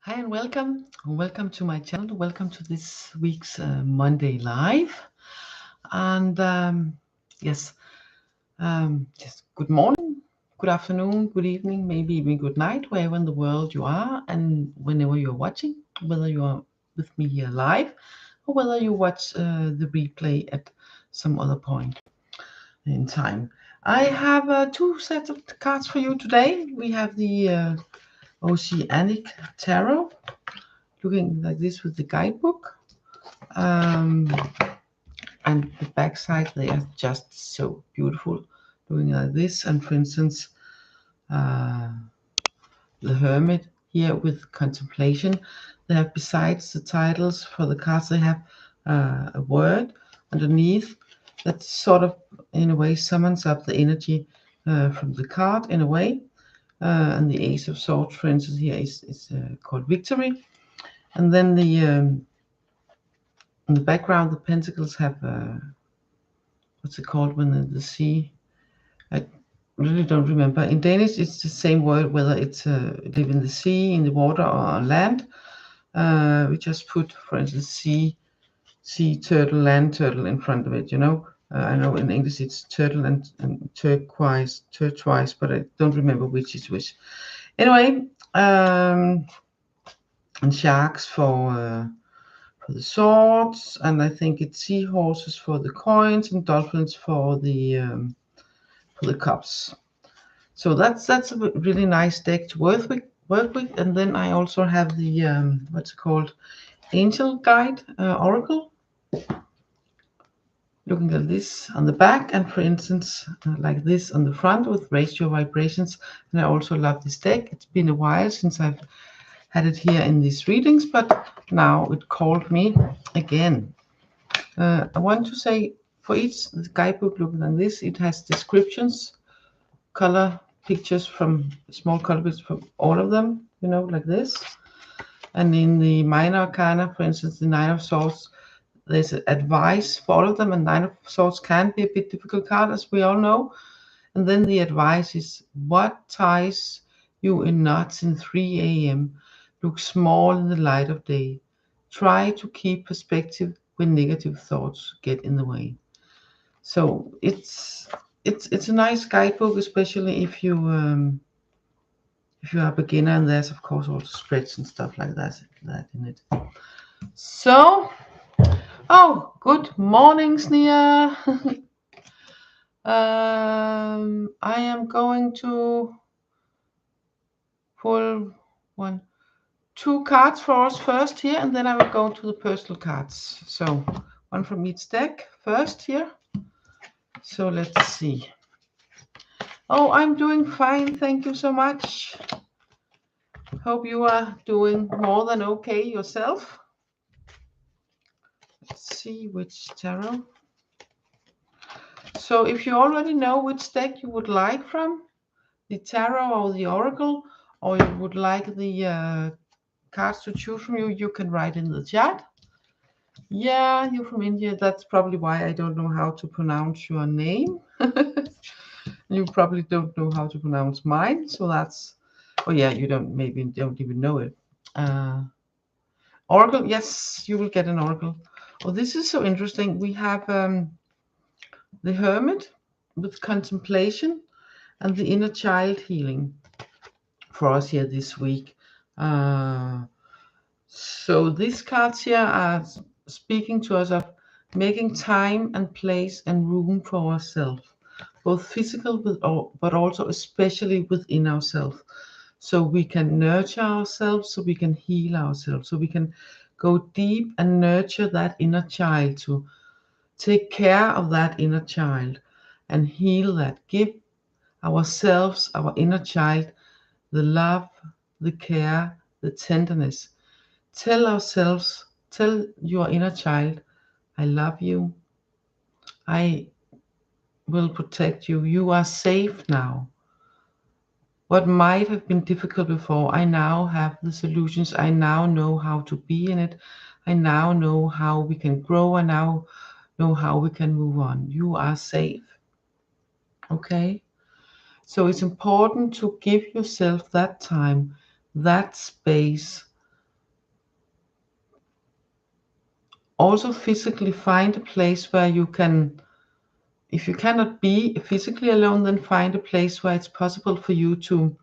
Hi and welcome. Welcome to my channel. Welcome to this week's Monday Live. And yes, just good morning, good afternoon, good evening, maybe even good night, wherever in the world you are and whenever you're watching, whether you are with me here live or whether you watch the replay at some other point in time. I have two sets of cards for you today. We have the Oceanic Tarot, looking like this with the guidebook, and the back side, they are just so beautiful, looking like this. And for instance, the Hermit here with contemplation. They have, besides the titles for the cards, they have a word underneath that sort of in a way summons up the energy from the card in a way. And the Ace of Swords, for instance, here is called victory. And then in the background, the pentacles have what's it called when the sea? I really don't remember. In Danish, it's the same word whether it's live in the sea, in the water, or on land. We just put, for instance, sea turtle, land turtle in front of it. I know in English it's turtle and turquoise, but I don't remember which is which. Anyway, and sharks for the swords, and I think it's seahorses for the coins and dolphins for the cups. So that's a really nice deck to work with. And then I also have the what's it called, Angel Guide Oracle, looking at this on the back, and for instance like this on the front with raise your vibrations. And I also love this deck. It's been a while since I've had it here in these readings, but now it called me again. I want to say for each guidebook looking like this, it has descriptions, color pictures from small color pictures from all of them, like this. And in the minor arcana, for instance, the Nine of Swords, there's advice for all of them, and Nine of Swords can be a bit difficult card, as we all know. And then the advice is, what ties you in knots in 3 a.m. look small in the light of day. Try to keep perspective when negative thoughts get in the way. So it's a nice guidebook, especially if you are a beginner, and there's of course also spreads and stuff like that in it. So, oh, good morning, Sneha. I am going to pull two cards for us first here, and then I will go to the personal cards. So one from each deck first here. So let's see. Oh, I'm doing fine. Thank you so much. Hope you are doing more than okay yourself. Let's see which tarot. So if you already know which deck you would like from, the tarot or the oracle, or you would like the cards to choose from, you can write in the chat. Yeah, you're from India. That's probably why I don't know how to pronounce your name. You probably don't know how to pronounce mine. So that's, oh yeah, you don't even know it. Oracle, yes, you will get an oracle. Oh, this is so interesting. We have the Hermit with contemplation and the inner child healing for us here this week. So these cards here are speaking to us of making time and place and room for ourselves, both physical but also especially within ourselves, so we can nurture ourselves, so we can heal ourselves, so we can go deep and nurture that inner child, to take care of that inner child and heal that. Give ourselves, our inner child, the love, the care, the tenderness. Tell your inner child, I love you. I will protect you. You are safe now. What might have been difficult before, I now have the solutions. I now know how to be in it. I now know how we can grow. I now know how we can move on. You are safe. Okay? So it's important to give yourself that time, that space, also physically find a place where you can, if you cannot be physically alone, then find a place where it's possible for you to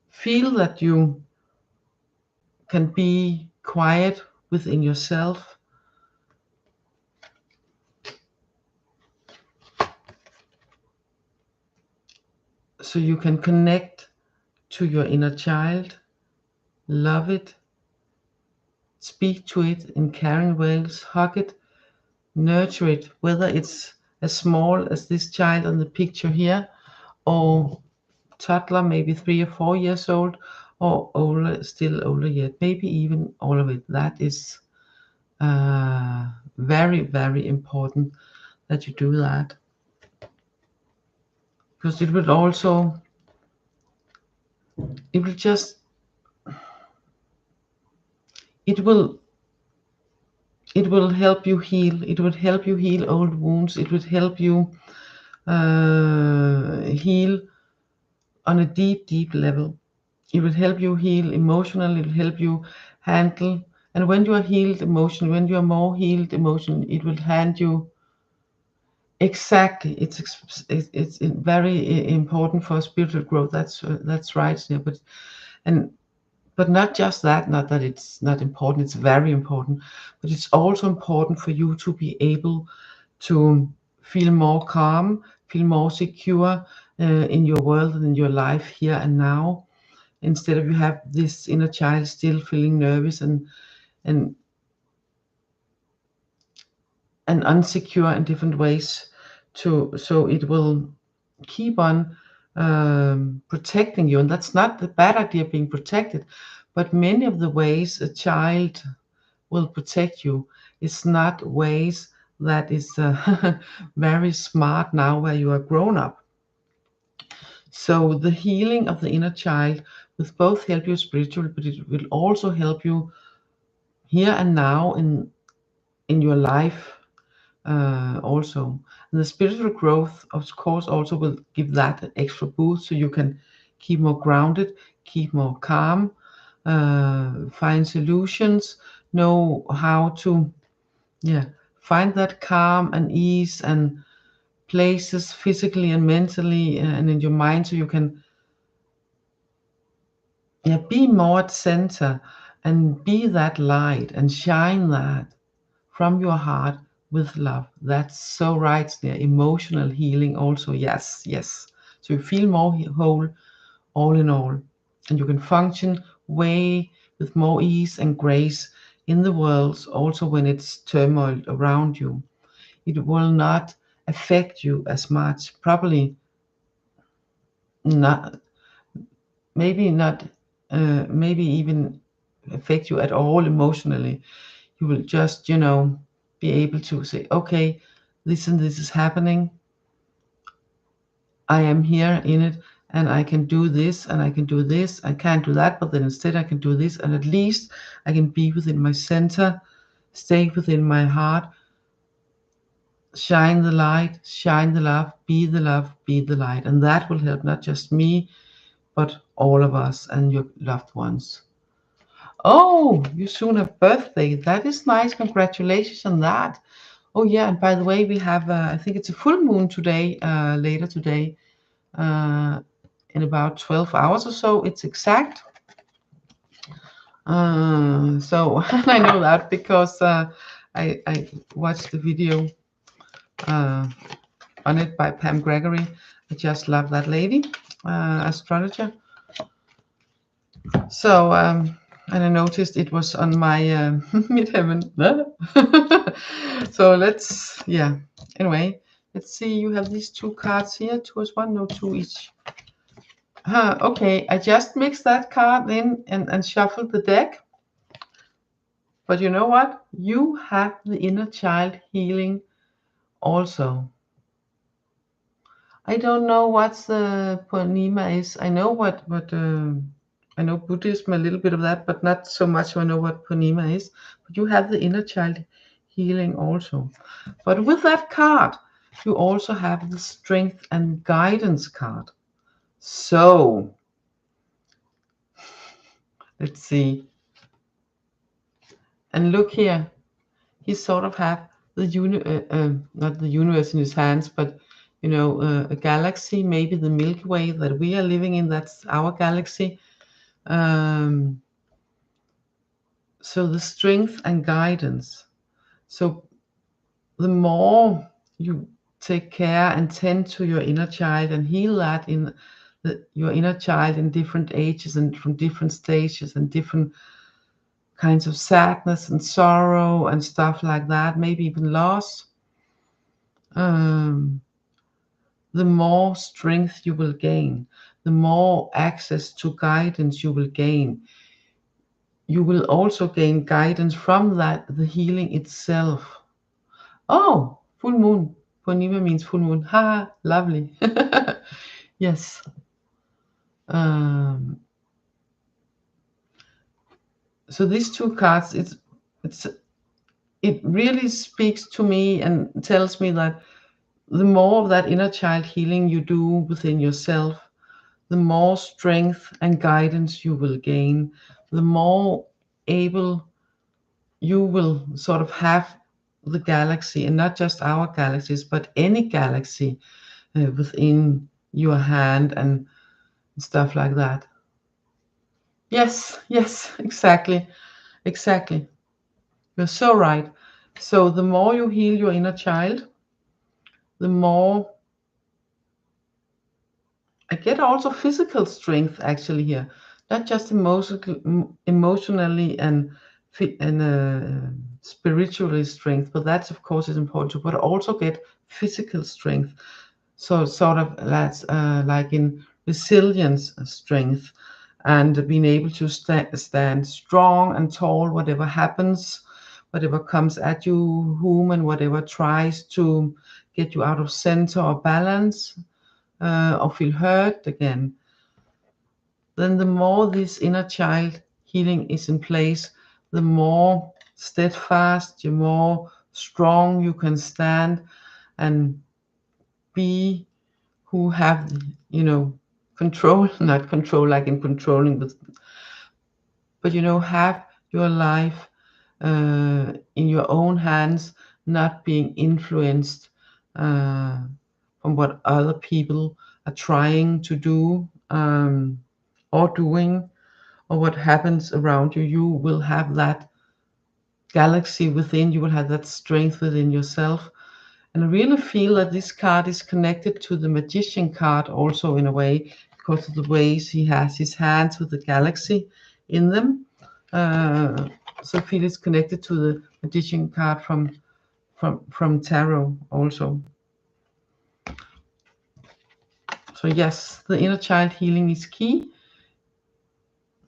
feel that you can be quiet within yourself. So you can connect to your inner child, love it, speak to it in caring ways, hug it, nurture it, whether it's as small as this child on the picture here, or toddler, maybe 3 or 4 years old, or older, still older yet, maybe even all of it. That is very, very important that you do that, because it will also, it will just, it will help you heal. It will help you heal old wounds. It will help you heal on a deep, deep level. It will help you heal emotionally. It will help you handle. And when you are healed emotionally, when you are more healed emotionally, it will hand you exactly. It's very important for spiritual growth. That's right. Yeah, but not just that. Not that it's not important. It's very important. But it's also important for you to be able to feel more calm, feel more secure in your world and in your life here and now, instead of you have this inner child still feeling nervous and unsecure in different ways. So it will keep on protecting you, and that's not the bad idea, being protected, but many of the ways a child will protect you is not ways that is very smart now where you are grown up. So the healing of the inner child will both help you spiritually, but it will also help you here and now in your life also. And the spiritual growth, of course, also will give that an extra boost, so you can keep more grounded, keep more calm, find solutions, know how to find that calm and ease and places physically and mentally and in your mind, so you can be more at center and be that light and shine that from your heart with love. That's so right there. Emotional healing also, yes. So you feel more whole all in all, and you can function way with more ease and grace in the world, also when it's turmoil around you. It will not affect you as much, probably not, maybe not, maybe even affect you at all emotionally. You will just, be able to say, okay, this and this is happening. I am here in it, and I can do this, and I can do this. I can't do that, but then instead I can do this, and at least I can be within my center, stay within my heart, shine the light, shine the love, be the love, be the light. And that will help not just me, but all of us and your loved ones. Oh, you soon have birthday. That is nice. Congratulations on that. Oh yeah, and by the way, we have I think it's a full moon today, later today, in about 12 hours or so. It's exact. So and I know that because I watched the video on it by Pam Gregory. I just love that lady, astrologer. So and I noticed it was on my midheaven. So anyway, let's see. You have these two cards here. 2 is 1, no, 2 each. Okay, I just mixed that card in and shuffled the deck. But you know what? You have the inner child healing also. I don't know what the Purnima is. I know what I know Buddhism, a little bit of that, but not so much. I know what Purnima is. But you have the inner child healing also. But with that card, you also have the strength and guidance card. So let's see. And look here. he sort of have the not the universe in his hands, but you know, a galaxy, maybe the Milky Way that we are living in. That's our galaxy. So the strength and guidance. So the more you take care and tend to your inner child and heal that in your inner child in different ages and from different stages and different kinds of sadness and sorrow and stuff like that, maybe even loss, the more strength you will gain, the more access to guidance you will gain. You will also gain guidance from that, the healing itself. Oh, full moon. Purnima means full moon. Ha, lovely. Yes. So these two cards, it really speaks to me and tells me that the more of that inner child healing you do within yourself, the more strength and guidance you will gain, the more able you will sort of have the galaxy, and not just our galaxies, but any galaxy within your hand and stuff like that. Yes, exactly. You're so right. So the more you heal your inner child, the more I get also physical strength actually here, not just emotionally and spiritually strength, but that's of course is important too, but also get physical strength. So sort of that's like in resilience strength and being able to stand strong and tall, whatever happens, whatever comes at you, whom and whatever tries to get you out of center or balance. Or feel hurt again, then the more this inner child healing is in place, the more steadfast, the more strong you can stand and be who have, you know, control, not control like in controlling, but you know, have your life in your own hands, not being influenced from what other people are trying to do or doing, or what happens around you. You will have that galaxy within, you will have that strength within yourself. And I really feel that this card is connected to the magician card also in a way, because of the ways he has his hands with the galaxy in them. So I feel it's connected to the magician card from tarot also. So yes, the inner child healing is key.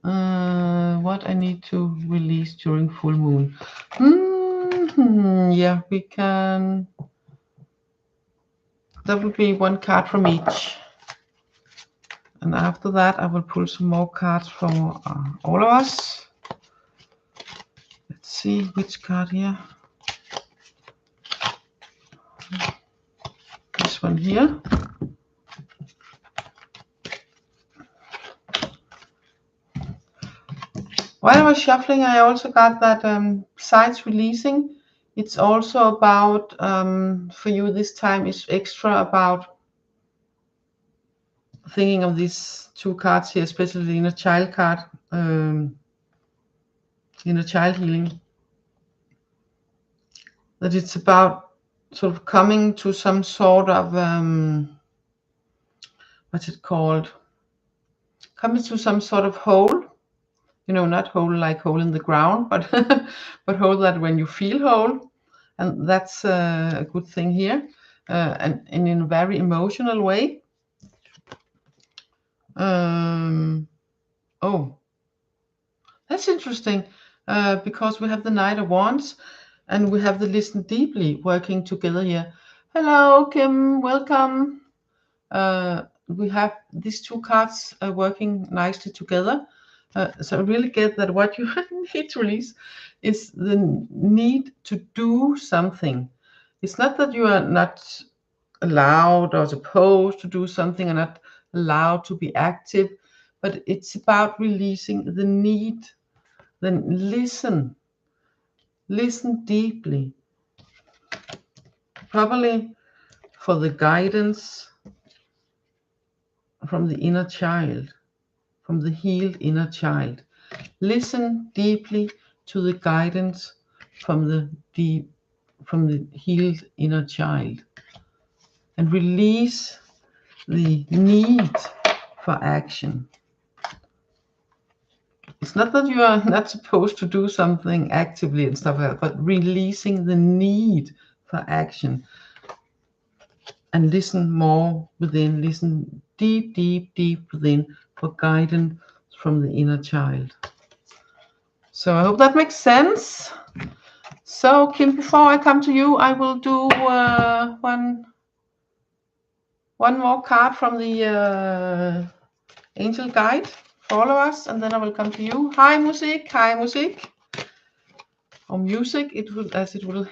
What I need to release during full moon. Yeah, we can. That will be one card from each. And after that, I will pull some more cards from all of us. Let's see which card here. This one here. While I was shuffling, I also got that besides releasing, it's also about, for you this time, it's extra about thinking of these two cards here, especially the inner child card, inner child healing. That it's about sort of coming to some sort of, what's it called? Coming to some sort of hole. You know, not whole like hole in the ground, but but whole that when you feel whole, and that's a good thing here, and in a very emotional way. Oh, that's interesting, because we have the Knight of Wands, and we have the Listen Deeply working together here. Hello, Kim, welcome. We have these two cards working nicely together. So I really get that what you need to release is the need to do something. It's not that you are not allowed or supposed to do something and not allowed to be active, but it's about releasing the need. Then listen. Listen deeply, probably for the guidance from the inner child, from the healed inner child. Listen deeply to the guidance from the healed inner child, and release the need for action. It's not that you are not supposed to do something actively and stuff like that, but releasing the need for action. And listen more within, listen deep, deep, deep within for guidance from the inner child. So I hope that makes sense. So Kim, before I come to you, I will do one more card from the angel guide for all of us, and then I will come to you. Hi music, hi music, or music, it will, as it will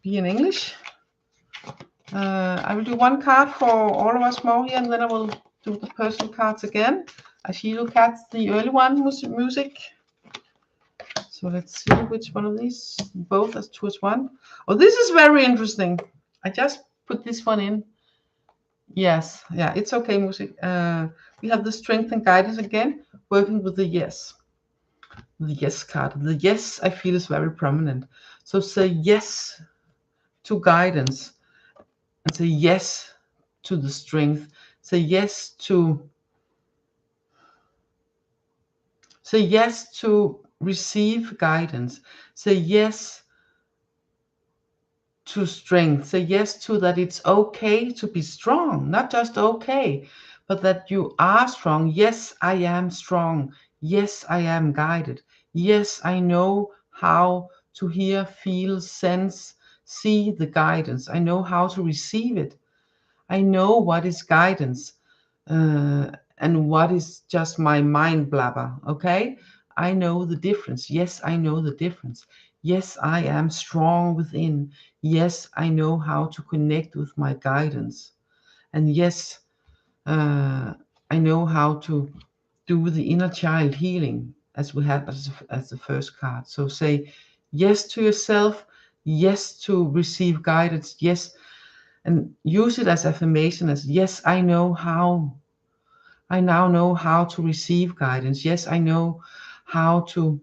be in English. I will do one card for all of us more here, and then I will do the personal cards again. I see you cats, the early one, music. So let's see which one of these, both as 2 as 1. Oh, this is very interesting. I just put this one in. Yes, yeah, it's okay, music. We have the strength and guidance again, working with the yes. The yes card. The yes, I feel, is very prominent. So say yes to guidance, and say yes to the strength. Say yes to receive guidance. Say yes to strength. Say yes to that it's okay to be strong, not just okay, but that you are strong. Yes, I am strong. Yes, I am guided. Yes, I know how to hear, feel, sense, see the guidance. I know how to receive it. I know what is guidance and what is just my mind blabber. Okay, I know the difference. Yes, I know the difference. Yes, I am strong within. Yes, I know how to connect with my guidance. And yes, I know how to do the inner child healing, as we have as the first card. So say yes to yourself, yes to receive guidance, yes, and use it as affirmation, as yes, I know how. I now know how to receive guidance. Yes, I know how to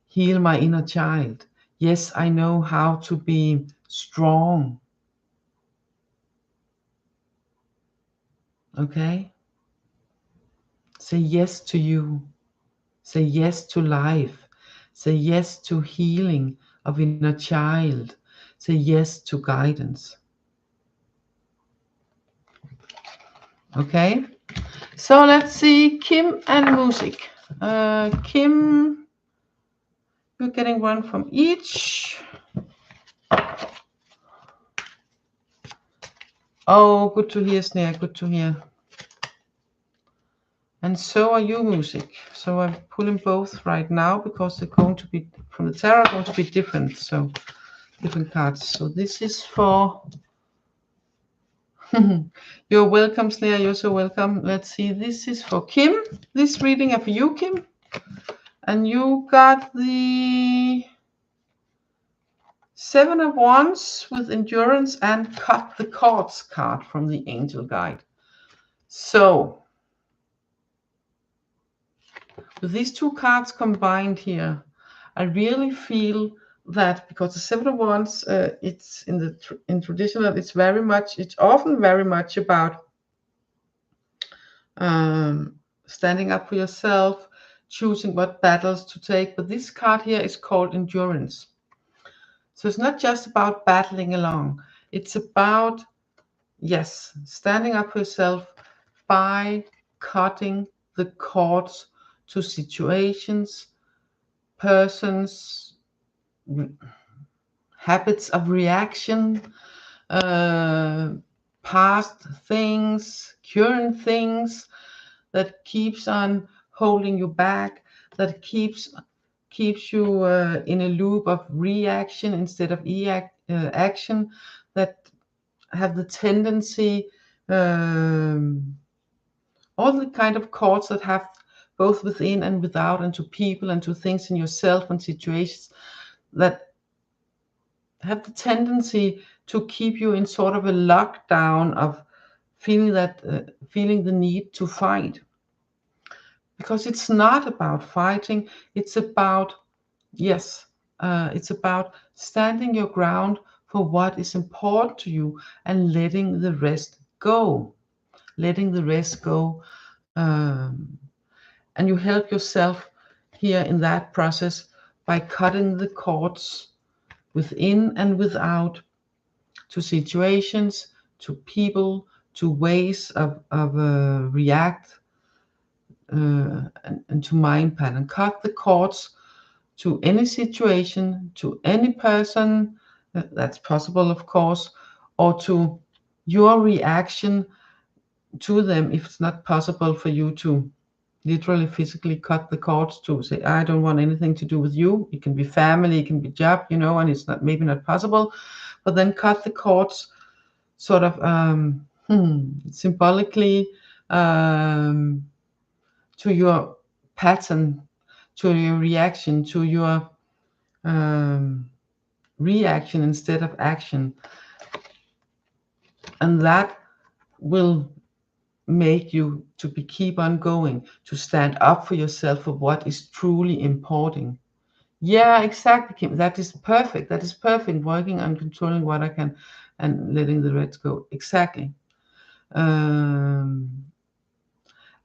heal my inner child. Yes, I know how to be strong. Okay? Say yes to you. Say yes to life. Say yes to healing of inner child. Say yes to guidance. Okay? So let's see Kim and music. Kim, you're getting one from each. Oh, good to hear, Snare. Good to hear. And so are you, music. So I'm pulling both right now because they're going to be from the tarot, going to be different. So different cards. So this is for. You're welcome, Snare. You're so welcome. Let's see. This is for Kim. This reading is for you, Kim. And you got the 7 of Wands with endurance and cut the cords card from the angel guide. So with these two cards combined here, I really feel that because the 7 of Wands, it's in traditional, it's often very much about standing up for yourself, choosing what battles to take. But this card here is called endurance. So it's not just about battling along. It's about, yes, standing up for yourself by cutting the cords to situations, persons, habits of reaction, past things, current things that keeps on holding you back, that keeps you in a loop of reaction instead of action, that have the tendency, all the kind of cords that have both within and without, and to people and to things in yourself and situations that have the tendency to keep you in sort of a lockdown of feeling the need to fight. Because it's not about fighting, it's about, yes, it's about standing your ground for what is important to you and letting the rest go. Letting the rest go. And you help yourself here in that process by cutting the cords within and without, to situations, to people, to ways of react, and to mind pattern. Cut the cords to any situation, to any person, that's possible of course, or to your reaction to them if it's not possible for you to literally physically cut the cords, to say, I don't want anything to do with you. It can be family, it can be job, and it's not, maybe not possible, but then cut the cords sort of symbolically to your pattern, to your reaction, to your reaction instead of action. And that will make you to keep on going, to stand up for yourself for what is truly important. Yeah, exactly, Kim. That is perfect. That is perfect. Working on controlling what I can and letting the rest go. Exactly. And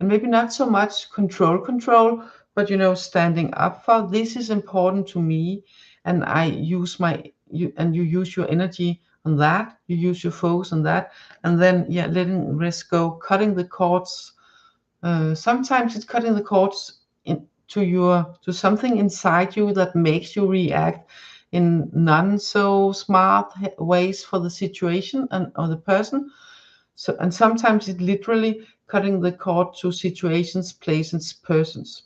maybe not so much control, but standing up for this is important to me, and I use you use your energy on that, you use your focus on that, and then letting rest go, cutting the cords. Sometimes it's cutting the cords to something inside you that makes you react in non so smart ways for the situation or the person. So, and sometimes it's literally cutting the cord to situations, places, persons,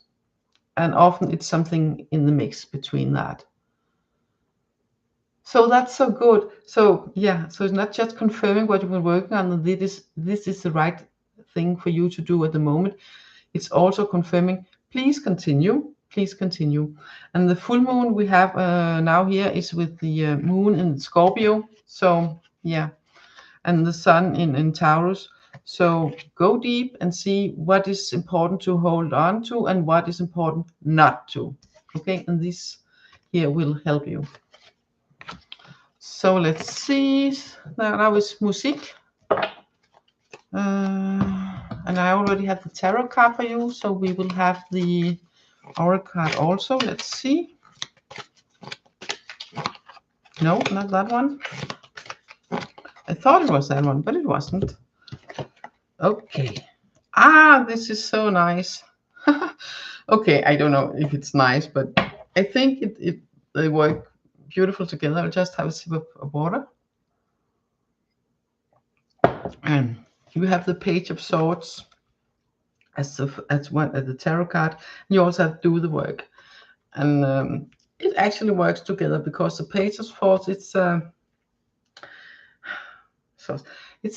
and often it's something in the mix between that. So that's so good. So so it's not just confirming what you've been working on, and this is the right thing for you to do at the moment. It's also confirming, please continue. And the full moon we have now here is with the moon in Scorpio. So and the sun in Taurus. So go deep and see what is important to hold on to and what is important not to. Okay, and this here will help you. So let's see. Now is music. And I already have the tarot card for you, so we will have the oracle card also. Let's see. No, not that one. I thought it was that one, but it wasn't. Okay. This is so nice. Okay, I don't know if it's nice, but I think they work beautiful together. I'll just have a sip of water. And you have the Page of Swords as the tarot card. And you also have Do the Work. And it actually works together because the Page of Swords, it's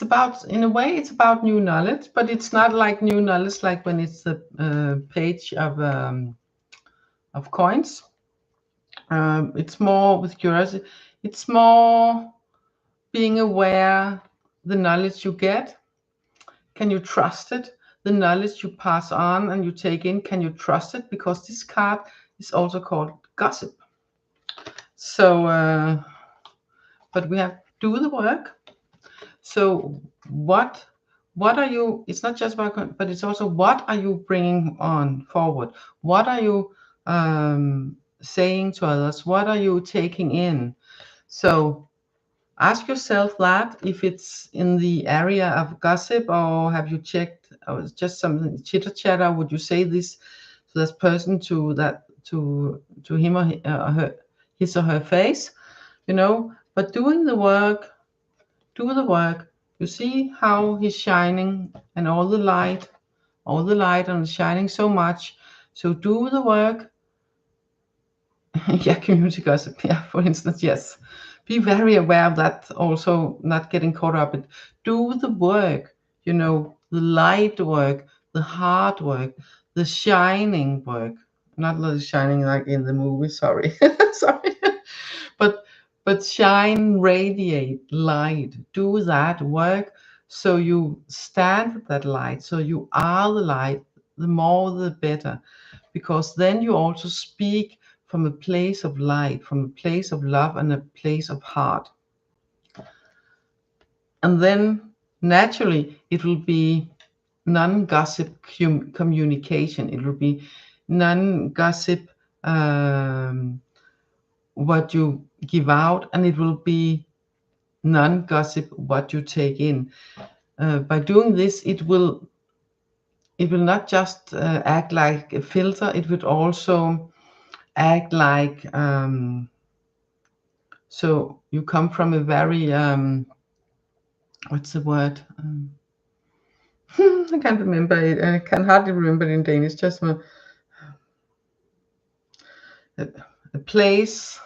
about, in a way, it's about new knowledge, but it's not like new knowledge like when it's the page of coins. It's more with curiosity. It's more being aware the knowledge you get. Can you trust it? The knowledge you pass on and you take in, can you trust it? Because this card is also called gossip. So, but we have Do the Work. So what are you, it's not just about, but it's also what are you bringing on forward? What are you saying to others? What are you taking in? So ask yourself that, if it's in the area of gossip, or have you checked, or it's just something chitter chatter, would you say this to this person, to him or her, his or her face, but doing the work. Do the work. You see how he's shining, and all the light and shining so much. So do the work. Community gossip. For instance, yes. Be very aware of that. Also, not getting caught up in. Do the work. The light work, the hard work, the shining work, not the shining like in the movie, sorry, sorry, but shine, radiate light, do that work, so you stand with that light, so you are the light, the more the better, because then you also speak from a place of light, from a place of love and a place of heart. And then naturally it will be non-gossip communication. It will be non-gossip what you give out, and it will be non-gossip what you take in. By doing this, it will not just act like a filter, it would also act like so you come from a very what's the word, I can't remember it, I can hardly remember it in Danish, just a place,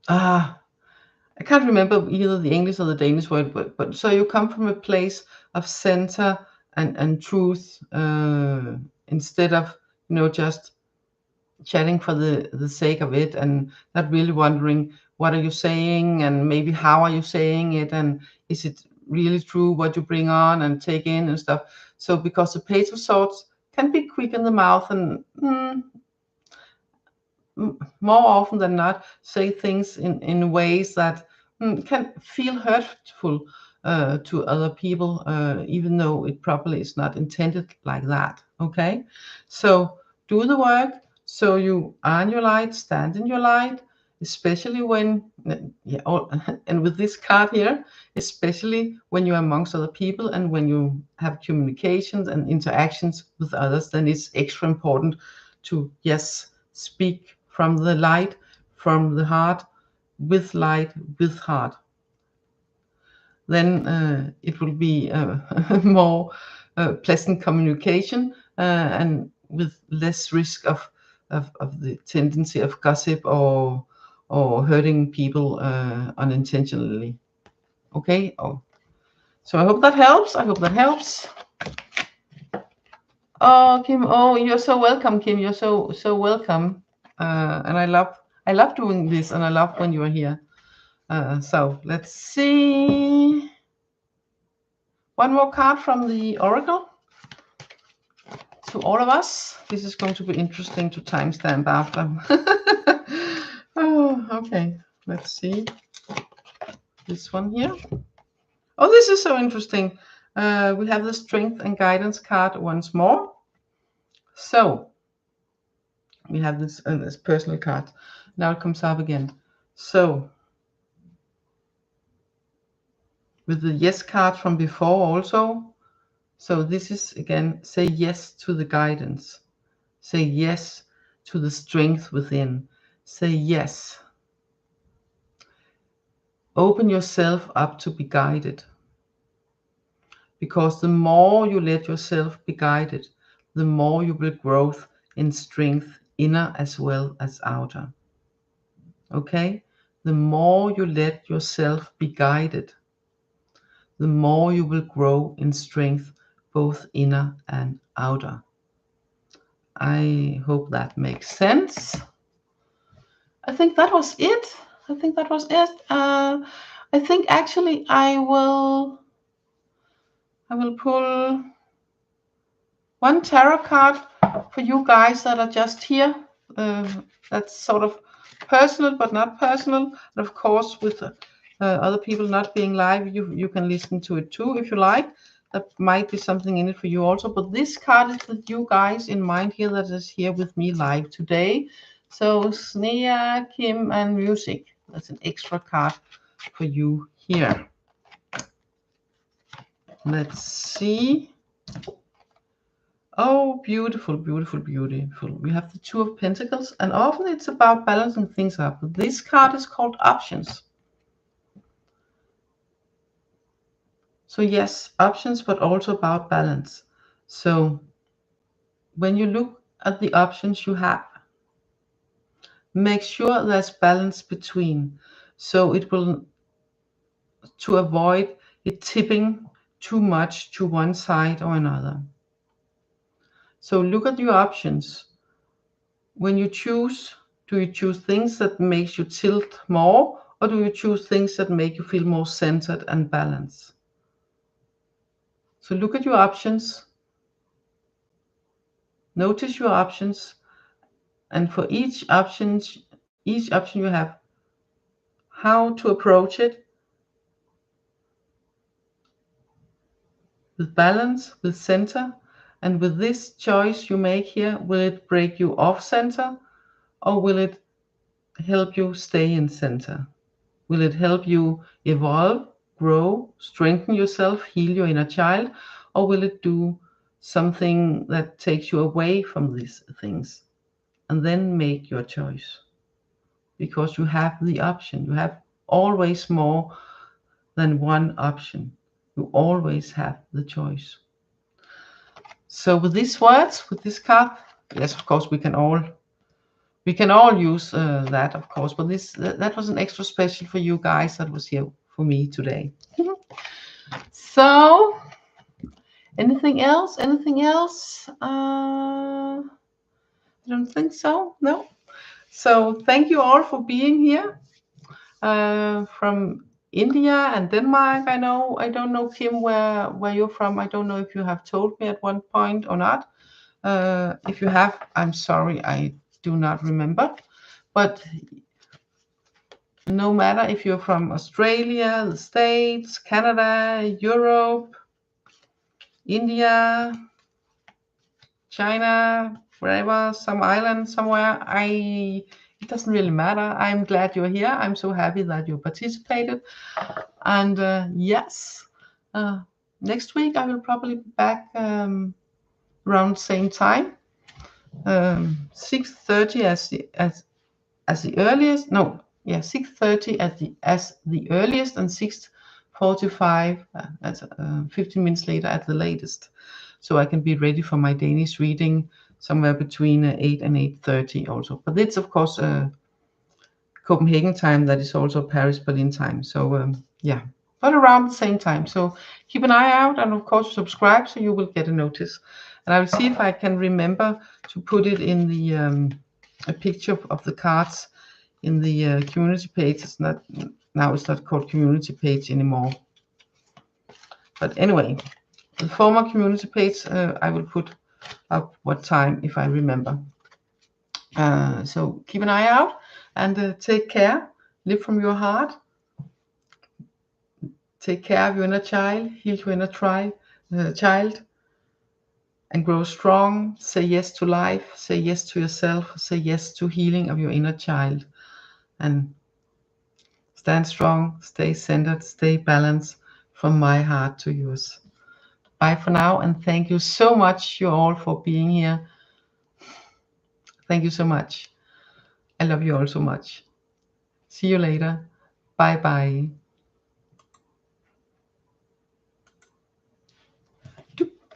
I can't remember either the English or the Danish word, but so you come from a place of center and truth, instead of, you know, just chatting for the sake of it, and not really wondering what are you saying, and maybe how are you saying it, and is it really true what you bring on and take in and stuff. So because the Page of Swords can be quick in the mouth and more often than not say things in ways that can feel hurtful to other people, even though it probably is not intended like that. Okay, so do the work, so you are in your light, stand in your light, especially when, and with this card here, especially when you're amongst other people and when you have communications and interactions with others, then it's extra important to, yes, speak from the light, from the heart, with light, with heart. Then it will be more pleasant communication, and with less risk of the tendency of gossip or hurting people unintentionally. Okay. So I hope that helps. I hope that helps. Oh, Kim. Oh, you're so welcome, Kim. You're so welcome. And I love doing this, and I love when you are here. So let's see. One more card from the Oracle to all of us. This is going to be interesting to timestamp after. Oh, okay. Let's see. This one here. Oh, this is so interesting. We have the Strength and Guidance card once more. So we have this personal card. Now it comes up again. So with the Yes card from before also. So this is again, say yes to the guidance. Say yes to the strength within. Say yes. Open yourself up to be guided. Because the more you let yourself be guided, the more you will grow in strength, inner as well as outer. Okay? The more you let yourself be guided, the more you will grow in strength, both inner and outer. I hope that makes sense. I think that was it. I think I think actually I will pull one tarot card for you guys that are just here. That's sort of personal but not personal. And of course, with other people not being live, you can listen to it too if you like. That might be something in it for you also. But this card is with you guys in mind here, that is here with me live today. So Snea, Kim, and Music. That's an extra card for you here. Let's see. Oh, beautiful, beautiful, beautiful. We have the Two of Pentacles, and often it's about balancing things up. This card is called Options. So yes, options, but also about balance. So when you look at the options you have, make sure there's balance between. So it will, to avoid it tipping too much to one side or another. So look at your options. When you choose, do you choose things that makes you tilt more, or do you choose things that make you feel more centered and balanced? So look at your options. Notice your options, and for each option you have, how to approach it with balance, with center. And with this choice you make here, will it break you off center, or will it help you stay in center? Will it help you evolve, grow, strengthen yourself, heal your inner child, or will it do something that takes you away from these things? And then make your choice, because you have the option. You have always more than one option. You always have the choice. So with these words, with this card, yes, of course, we can all use that, of course, but that was an extra special for you guys that was here for me today. So anything else? I don't think so. No. So thank you all for being here from India and Denmark. I don't know, Kim, where you're from. I don't know if you have told me at one point or not. If you have, I'm sorry, I do not remember. But no matter if you're from Australia, the States, Canada, Europe, India, China, wherever, some island somewhere, it doesn't really matter. I'm glad you're here. I'm so happy that you participated. And yes, next week I will probably be back around the same time, 6:30 as the earliest. No, yeah, 6:30 as the earliest, and 6:45 at 15 minutes later at the latest, so I can be ready for my Danish reading somewhere between 8 and 8:30 also. But it's of course Copenhagen time, that is also Paris, Berlin time. So yeah, but around the same time. So keep an eye out, and of course subscribe so you will get a notice. And I will see if I can remember to put it in the a picture of the cards in the community page. It's not now, it's not called community page anymore. But anyway, the former community page, I will put up what time if I remember. So keep an eye out, and take care. Live from your heart. Take care of your inner child. Heal your inner child. And grow strong. Say yes to life. Say yes to yourself. Say yes to healing of your inner child. And stand strong. Stay centered. Stay balanced. From my heart to yours. Bye for now, and thank you so much, you all, for being here. Thank you so much. I love you all so much. See you later. Bye bye.